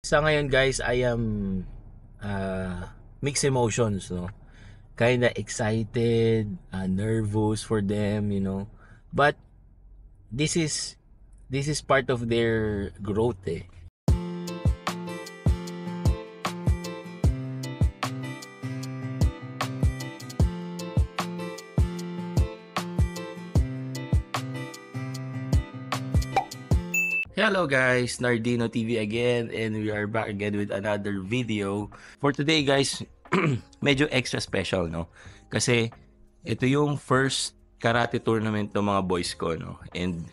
sa ngayon guys, I am mixed emotions, no? Kinda excited, nervous for them, But this is part of their growth, eh. Hello guys, Nardino TV again, and we are back again with another video. For today guys, medyo extra special, no? Kasi ito yung first karate tournament ng mga boys ko, no? And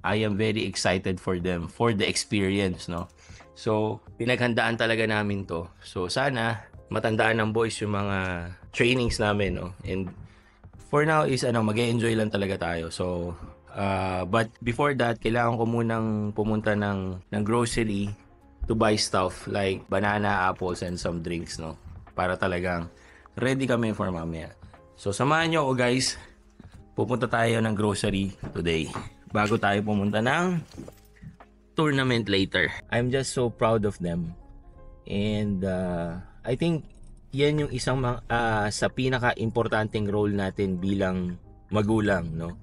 I am very excited for them, for the experience, no? So, pinaghandaan talaga namin to. So, sana matandaan ng boys yung mga trainings namin, no? And for now is mag-enjoy lang talaga tayo. So, but before that, kailangan ko munang pumunta ng grocery to buy stuff like banana, apples, and some drinks, no? Para talagang ready kami for mamaya. So, samahan nyo ako guys. Pupunta tayo ng grocery today bago tayo pumunta ng tournament later. I'm just so proud of them. And I think yan yung isang sa pinaka-importanting role natin bilang magulang, no?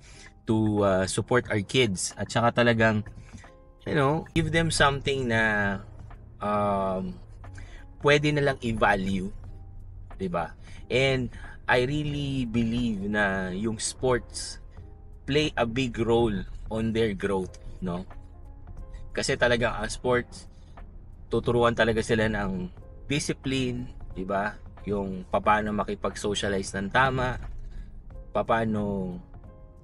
To support our kids at saka talagang give them something na pwede na lang i-value, 'di ba? And I really believe na yung sports play a big role on their growth, no? Kasi talaga ang sports tuturuan talaga sila ng discipline, 'di ba? Yung paano makipag-socialize ng tama, paano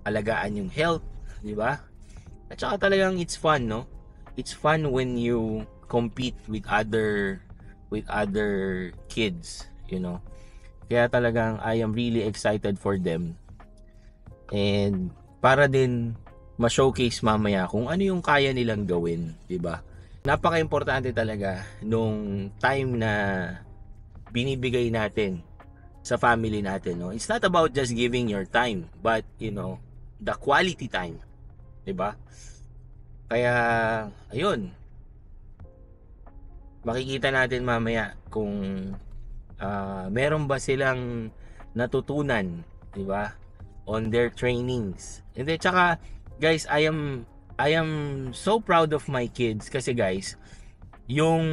alagaan yung health, di ba? At saka talagang it's fun, no? It's fun when you compete with other kids, Kaya talagang I am really excited for them. And para din ma-showcase mamaya kung ano yung kaya nilang gawin, di ba? Napaka-importante talaga nung time na binibigay natin sa family natin, no? It's not about just giving your time, but the quality time, 'di ba? Kaya ayun, makikita natin mamaya kung meron ba silang natutunan, 'di ba, on their trainings. And then tsaka guys, I am so proud of my kids kasi guys, yung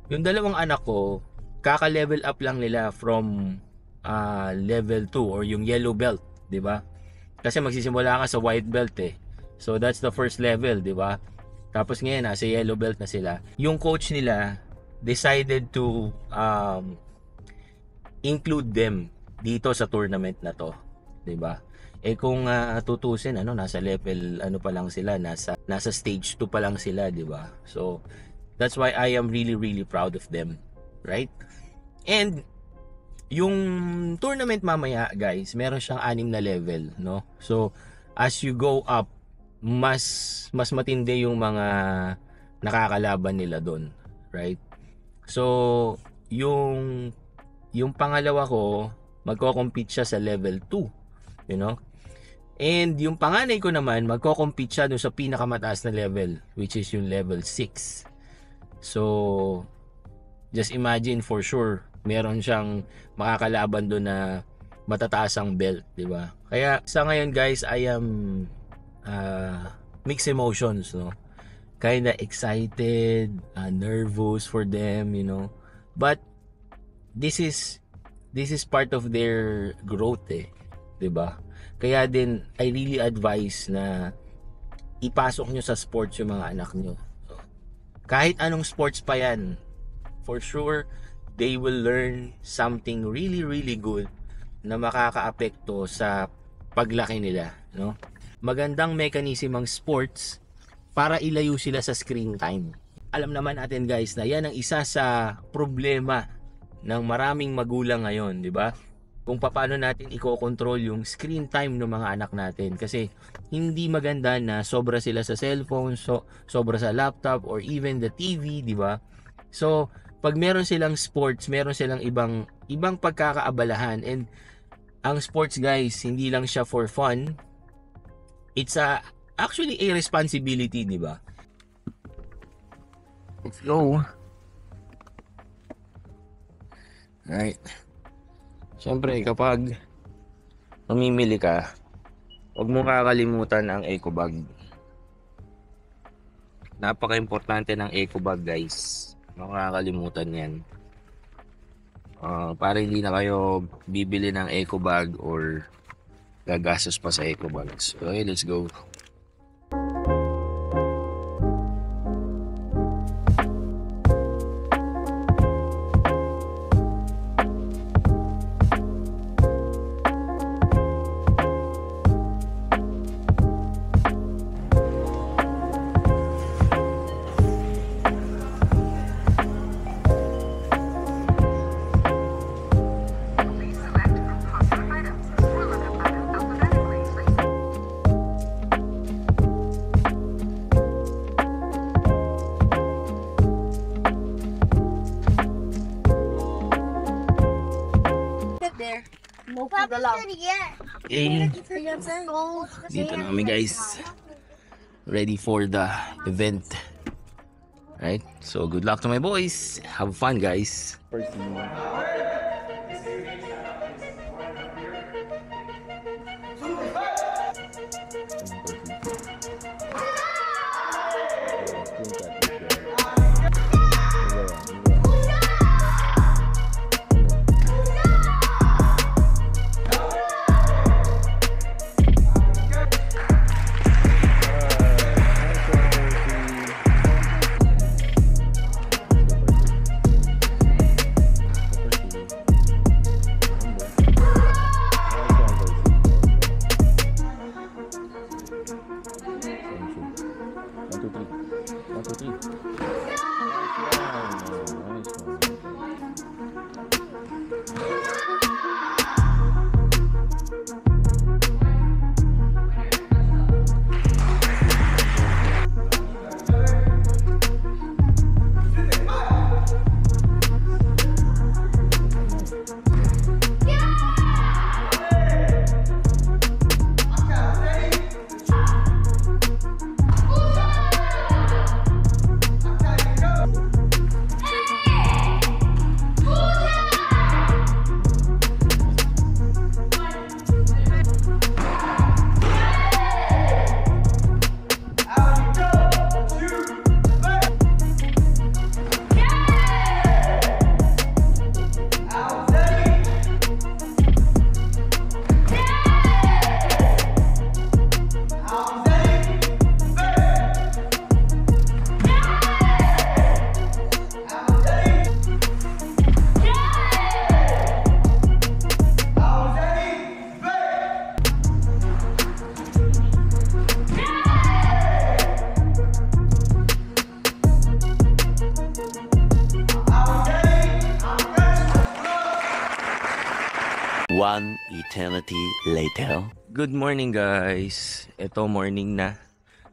dalawang anak ko, kaka-level up lang nila from level 2 or yung yellow belt, 'di ba? Kasi magsisimula ka sa white belt, eh. So that's the first level, 'di ba? Tapos ngayon nasa yellow belt na sila. Yung coach nila decided to include them dito sa tournament na to, 'di ba? Eh kung tutusin, nasa level pa lang sila, nasa stage 2 pa lang sila, 'di ba? So that's why I am really really proud of them, right? And yung tournament mamaya guys, meron siyang 6 na level, no? So as you go up, mas matindi yung mga nakakalaban nila doon, right? So yung pangalawa ko, magko-compete siya sa level 2, And yung panganay ko naman, magko-compete siya doon sa pinakamataas na level, which is yung level 6. So just imagine, for sure meron siyang makakalaban doon na matataas ang belt, di ba? Kaya sa ngayon guys, I am mixed emotions, no? Kinda excited, nervous for them, But this is part of their growth, eh, di ba? Kaya din I really advise na ipasok nyo sa sports yung mga anak nyo. Kahit anong sports pa yan, for sure they will learn something really really good na makakaapekto sa paglaki nila, no? Magandang mechanism ang sports para ilayo sila sa screen time. Alam naman natin guys na yan ang isa sa problema ng maraming magulang ngayon, di ba? Kung paano natin i-control yung screen time ng mga anak natin, kasi hindi maganda na sobra sila sa cellphone, sobra sa laptop or even the TV, di ba? So pag meron silang sports, meron silang ibang pagkakaabalahan. And ang sports guys, hindi lang siya for fun. It's actually a responsibility, di ba? Let's go. Alright. Siyempre, kapag mamimili ka, huwag mo kakalimutan ang eco bag. Napaka-importante ng eco bag, guys. Huwag mo kakalimutan yan. Para hindi na kayo bibili ng eco bag or gagastos pa sa eco bags. Okay, let's go. There. No food allowed. Eh, dito na kami, guys. Ready for the event. Right? So, good luck to my boys. Have fun, guys. One eternity later. Good morning, guys. Ito morning na.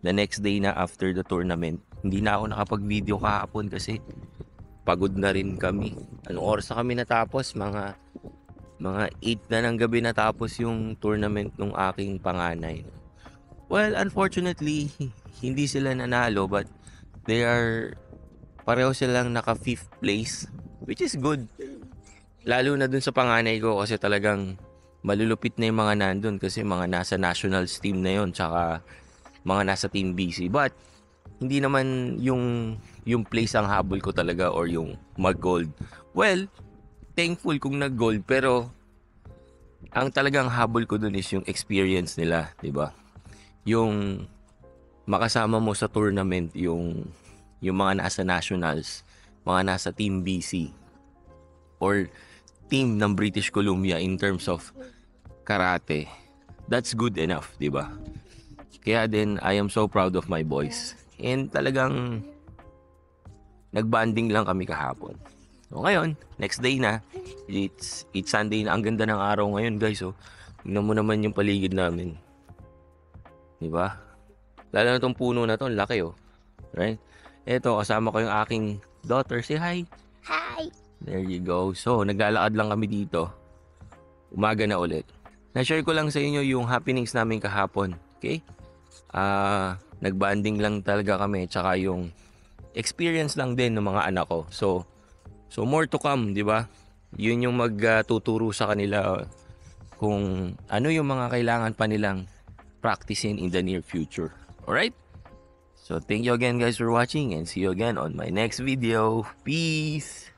The next day na after the tournament. Hindi na ako nakapag-video kahapon kasi pagod na rin kami. Anong oras na kami natapos? Mga 8 na ng gabi natapos yung tournament ng aking panganay. Well, unfortunately, hindi sila nanalo but pareho silang naka 5th place, which is good. Lalo na dun sa panganay ko kasi talagang malulupit na yung mga nandun kasi mga nasa nationals team na yon tsaka mga nasa team BC. But hindi naman yung place ang habol ko talaga or yung mag-gold. Well, thankful kung nag-gold pero ang talagang habol ko dun is yung experience nila, 'di ba? Yung makasama mo sa tournament yung mga nasa nationals, mga nasa team BC or team ng British Columbia in terms of karate. That's good enough, 'di ba? Kaya din I am so proud of my boys. And talagang nagbanding lang kami kahapon. So ngayon, next day na. It's Sunday na. Ang ganda ng araw ngayon, guys. So, tingnan mo naman yung paligid namin. 'Di ba? Lalo na tong puno na to, ang laki oh. Right? Eto, kasama ko yung aking daughter. Say hi. Hi. There you go. So, naglalakad lang kami dito. Umaga na ulit. Na-share ko lang sa inyo yung happenings namin kahapon. Okay? Nagbanding lang talaga kami. Tsaka yung experience lang din ng mga anak ko. So more to come, di ba? Yun yung magtuturo sa kanila kung ano yung mga kailangan pa nilang practicing in the near future. Alright? So thank you again guys for watching and see you again on my next video. Peace!